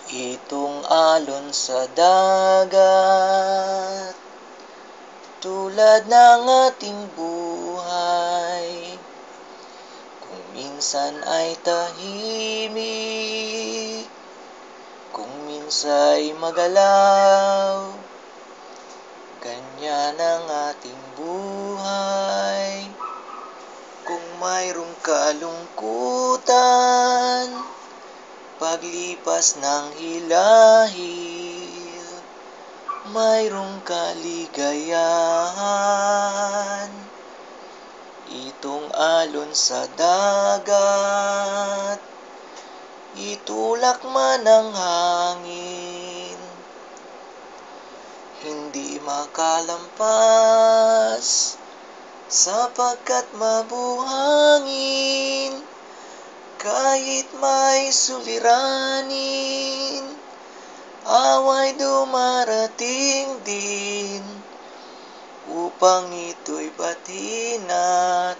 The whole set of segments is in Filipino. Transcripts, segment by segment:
Itong alon sa dagat, tulad ng ating buhay. Kung minsan ay tahimik, kung minsa'y magalaw, ganyan ang ating buhay. Kung mayroong kalungkutan, paglipas ng hilahil, mayroong kaligayahan. Itong alon sa dagat, itulak man ang hangin, hindi makalampas, sapagkat mabuhangin. Kahit may suliranin, away dumarating din, upang ito'y batiin at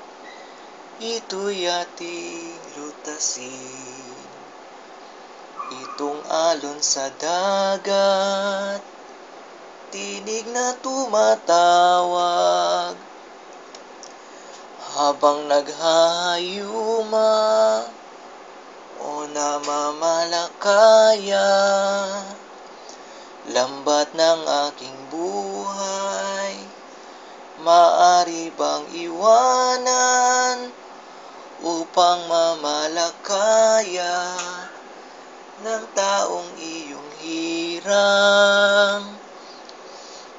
ito'y ating lutasin. Itong alon sa dagat, tinig na tumatawag, habang naghahayuma o namamalakaya. Lambat ng aking buhay, maaari bang iwanan upang mamalakaya ng taong iyong hirang?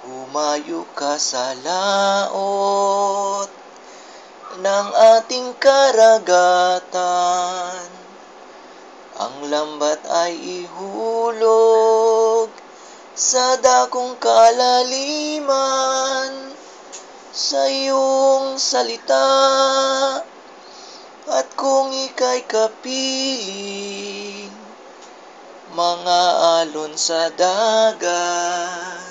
Humayo ka sa laot ng ating karagatan, ang lambat ay ihulog sa dakong kalaliman. Sa iyong salita, at kung ika'y kapiling, mga alon sa dagat.